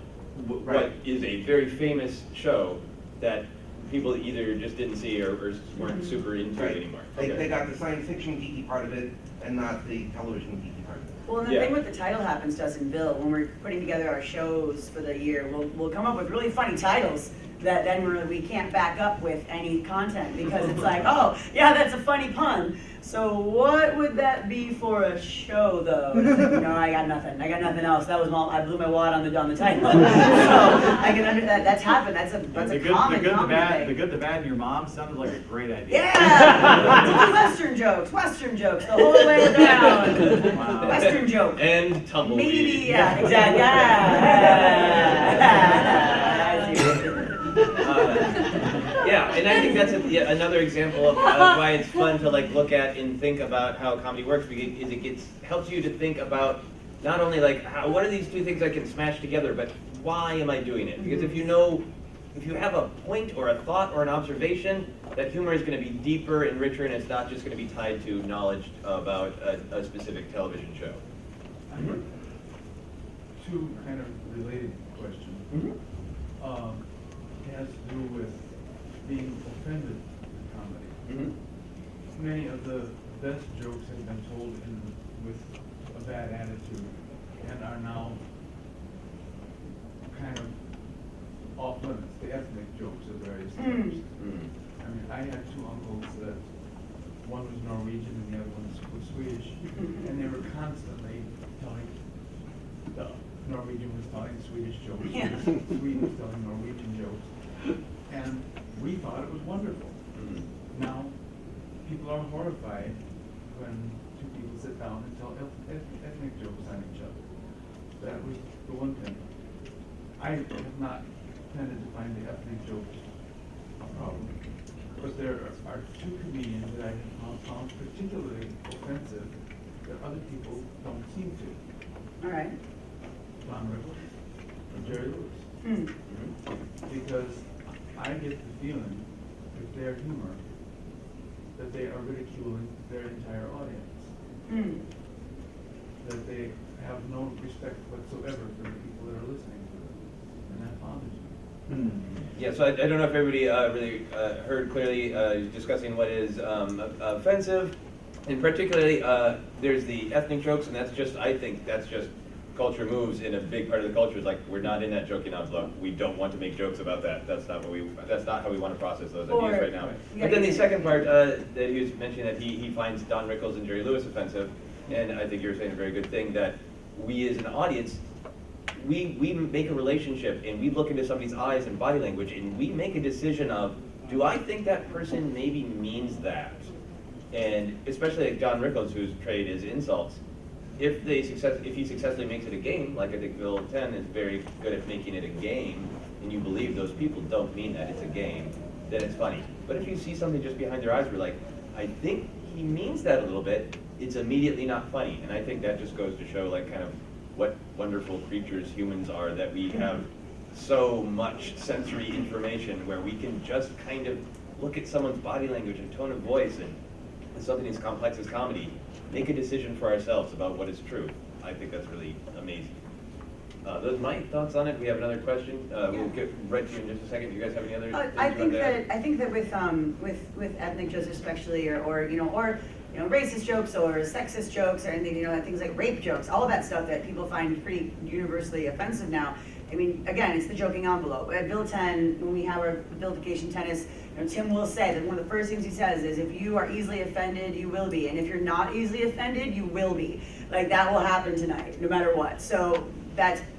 what Right. is a very famous show that people either just didn't see or weren't super into it anymore. They got the science fiction geeky part of it and not the television geeky part of it. Well, and the thing with the title happens to us in Bill, when we're putting together our shows for the year, we'll come up with really funny titles that then we can't back up with any content because it's like, oh, yeah, that's a funny pun. So what would that be for a show, though? It's like, no, I got nothing. I got nothing else. That was I blew my wad on the title. So I can under that. That's happened. That's a common the thing. good, the bad, and your mom sounded like a great idea. Yeah, Western jokes, the whole way around. Wow. Western joke. And tumbleweed. Maybe, yeah, exactly. Yeah, and I think that's another example of why it's fun to like look at and think about how comedy works, because it helps you to think about not only like what are these two things I can smash together, but why am I doing it? Because if you have a point or a thought or an observation, that humor is going to be deeper and richer, and it's not just going to be tied to knowledge about a specific television show. I have two kind of related questions. It has to do with being offended in comedy. Many of the best jokes have been told with a bad attitude and are now kind of off limits. The ethnic jokes of various types. I mean, I had two uncles that one was Norwegian and the other one was Swedish, and they were constantly telling, the Norwegian was telling Swedish jokes, Sweden was telling Norwegian jokes, and we thought it was wonderful. Now, people are horrified when two people sit down and tell ethnic jokes on each other. That was the one thing. I have not tended to find the ethnic jokes a problem, but there are two comedians that I have found particularly offensive that other people don't seem to. All right. Don Rickles and Jerry Lewis. Because I get the feeling with their humor that they are ridiculing their entire audience. That they have no respect whatsoever for the people that are listening to them. And that bothers me. Yeah, so I don't know if everybody really heard clearly discussing what is offensive, and particularly there's the ethnic jokes, and that's just, I think that's just culture moves in a big part of the culture. Is like we're not in that joking envelope. We don't want to make jokes about that. That's not how we want to process those ideas right now. But then the second part that he was mentioning that he finds Don Rickles and Jerry Lewis offensive, and I think you're saying a very good thing that we as an audience. We make a relationship and we look into somebody's eyes and body language and we make a decision of, do I think that person maybe means that? And especially like John Rickles, whose trade is insults, if he successfully makes it a game, like I think Bill 10 is very good at making it a game, and you believe those people don't mean that it's a game, then it's funny. But if you see something just behind their eyes, we're like, I think he means that a little bit, it's immediately not funny. And I think that just goes to show like kind of what wonderful creatures humans are, that we have so much sensory information where we can just kind of look at someone's body language and tone of voice and something as complex as comedy, make a decision for ourselves about what is true. I think that's really amazing. Those are my thoughts on it. We have another question. We'll get right to you in just a second. Do you guys have any other? I think that with ethnic jokes especially, or racist jokes or sexist jokes or anything, things like rape jokes, all of that stuff that people find pretty universally offensive now. I mean, again, it's the joking envelope. At Bill 10, when we have our Buildification tennis, Tim will say that one of the first things he says is, if you are easily offended, you will be. And if you're not easily offended, you will be. Like, that will happen tonight, no matter what. So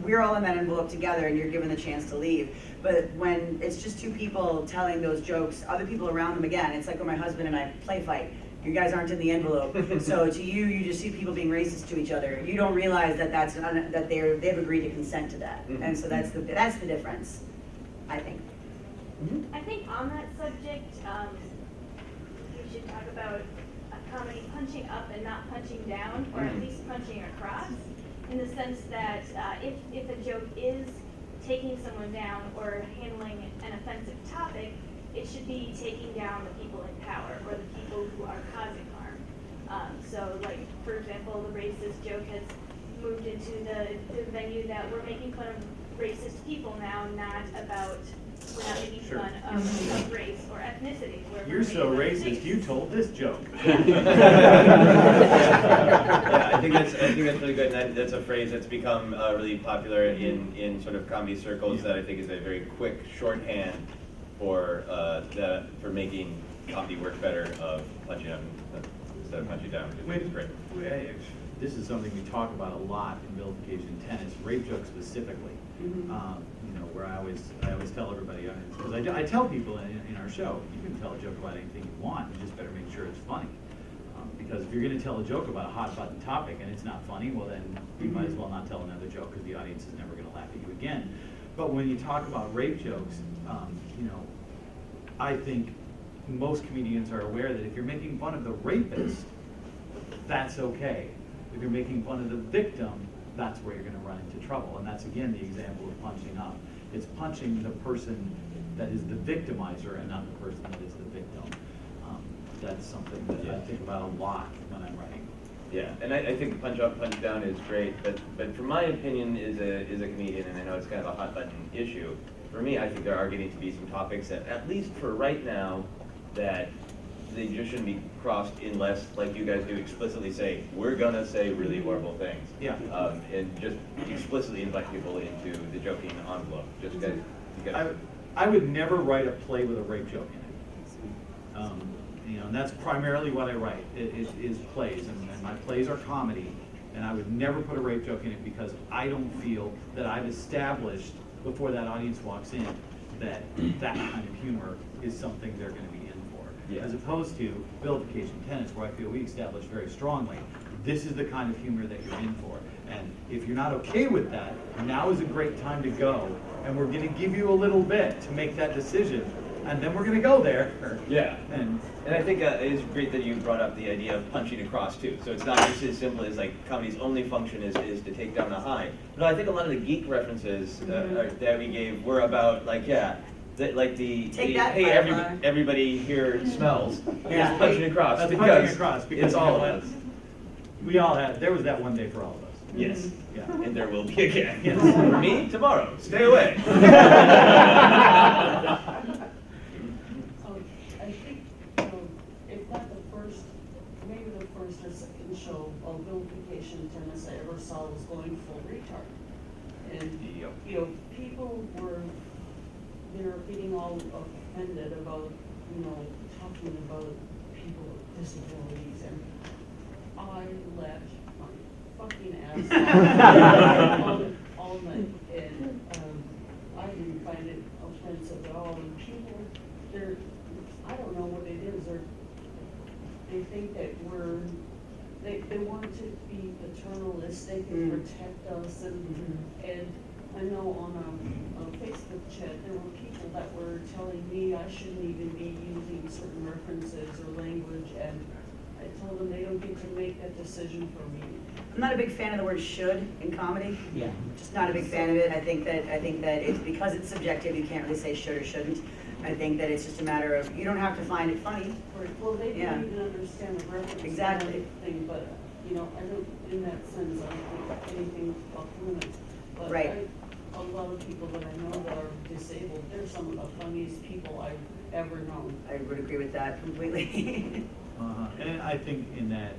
we're all in that envelope together and you're given the chance to leave. But when it's just two people telling those jokes, other people around them, again, it's like when my husband and I play fight. You guys aren't in the envelope. So to you just see people being racist to each other. You don't realize that they've agreed to consent to that. And so that's the difference, I think. I think on that subject, we should talk about a comedy punching up and not punching down, or at least punching across, in the sense that if a joke is taking someone down or handling an offensive topic, it should be taking down the people in power or the people who are causing harm. So, like, for example, the racist joke has moved into the venue that we're making fun of racist people now, not about we're not making Sure. fun of race or ethnicity. You're so racist, you told this joke. Yeah, I think that's really good, and that's a phrase that's become really popular in sort of comedy circles that I think is a very quick shorthand for making comedy work better of punching up instead of punching down, which is great. This is something we talk about a lot in vilification tennis, rape jokes specifically. You know, where I always tell everybody, because I tell people in our show, you can tell a joke about anything you want, you just better make sure it's funny. Because if you're going to tell a joke about a hot button topic and it's not funny, well then you might as well not tell another joke because the audience is never going to laugh at you again. But when you talk about rape jokes, you know, I think most comedians are aware that if you're making fun of the rapist, that's okay. If you're making fun of the victim, that's where you're going to run into trouble. And that's again the example of punching up. It's punching the person that is the victimizer and not the person that is the victim. That's something that I think about a lot when I'm writing. Yeah, and I think punch up, punch down is great, but from my opinion as a comedian, and I know it's kind of a hot button issue, for me, I think there are getting to be some topics that, at least for right now, that they just shouldn't be crossed unless, like you guys do, explicitly say, we're gonna say really horrible things. Yeah. And just explicitly invite people into the joking envelope. Just you guys. I would never write a play with a rape joke in it. You know, and that's primarily what I write, is plays, and my plays are comedy, and I would never put a rape joke in it because I don't feel that I've established before that audience walks in that that kind of humor is something they're going to be in for. Yeah. As opposed to vilification tennis, where I feel we establish very strongly, this is the kind of humor that you're in for. And if you're not okay with that, now is a great time to go, and we're going to give you a little bit to make that decision. And then we're going to go there. Yeah. And I think it's great that you brought up the idea of punching across too. So it's not just as simple as like comedy's only function is to take down the high. But I think a lot of the geek references that we gave were about like everybody here smells. Here's punching across. That's because punching across because it's all of us. We all had. There was that one day for all of us. Yes. Yeah. And there will be again. Yes. For me, tomorrow. Stay away. I think, if not the first, maybe the first or second show of vilification tennis I ever saw was going full retard. And, Yep. you know, people were getting all offended about, talking about people with disabilities, and I laughed my fucking ass off all night, and I didn't find it offensive at all. And people, I don't know what it is, they think that they want to be paternalistic and protect us, and I know on a Facebook chat there were people that were telling me I shouldn't even be using certain references or language, and I told them they don't get to make that decision for me. I'm not a big fan of the word "should" in comedy. Yeah. Just not a big fan of it. I think that it's because it's subjective. You can't really say should or shouldn't. I think that it's just a matter of you don't have to find it funny. Well, they Yeah. didn't even understand the reference. Exactly. Thing, but I don't, in that sense, I don't think anything off limits. But Right. a lot of people that I know that are disabled, they're some of the funniest people I've ever known. I would agree with that completely. And I think in that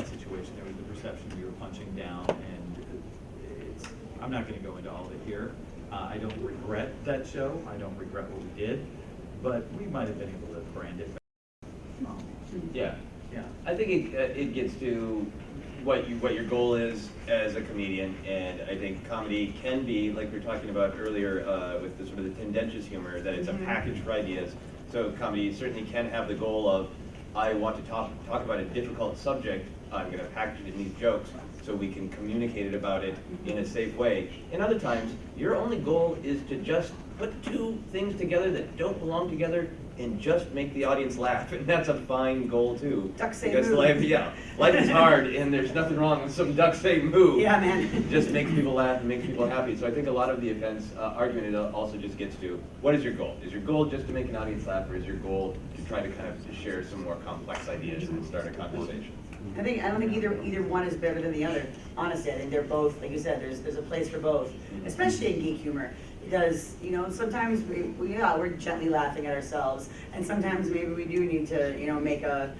situation, there was the perception we were punching down, and I'm not going to go into all of it here. I don't regret that show. I don't regret what we did, but we might have been able to brand it better. Yeah. Yeah. I think it gets to what your goal is as a comedian, and I think comedy can be, like we were talking about earlier, with the sort of the tendentious humor, that it's a package for ideas. So comedy certainly can have the goal of, I want to talk about a difficult subject, I'm going to package it in these jokes so we can communicate about it in a safe way. And other times, your only goal is to just put two things together that don't belong together and just make the audience laugh. And that's a fine goal too. Duck say because moo. life is hard, and there's nothing wrong with some duck say moo. Yeah, man. It just makes people laugh and makes people happy. So I think a lot of the events argument also just gets to, what is your goal? Is your goal just to make an audience laugh, or is your goal to try to kind of share some more complex ideas and start a conversation? I don't think either one is better than the other. Honestly, I think they're both, like you said, there's a place for both, especially in geek humor. Because, you know, sometimes we're gently laughing at ourselves, and sometimes maybe we do need to, you know, make a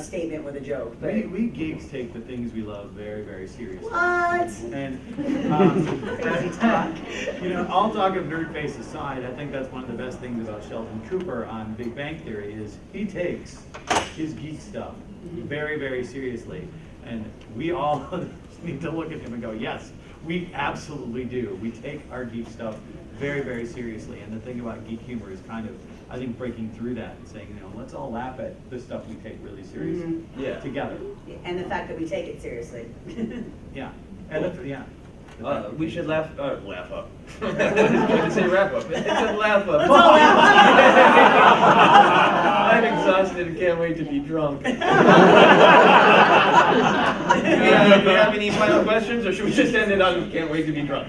statement with a joke. But We geeks take the things we love very, very seriously. what? And, Crazy talk. you know, all talk of nerd face aside, I think that's one of the best things about Sheldon Cooper on Big Bang Theory is he takes his geek stuff very, very seriously. And we all need to look at him and go, yes, we absolutely do. We take our geek stuff very, very seriously. And the thing about geek humor is kind of, I think, breaking through that and saying, you know, let's all laugh at the stuff we take really seriously Yeah. together. And the fact that we take it seriously. Yeah. And yeah. We should laugh up. I was going to say wrap up. It said laugh up. Let's all laugh I'm exhausted and can't wait to be drunk. Do we have any final questions, or should we just end it on can't wait to be drunk?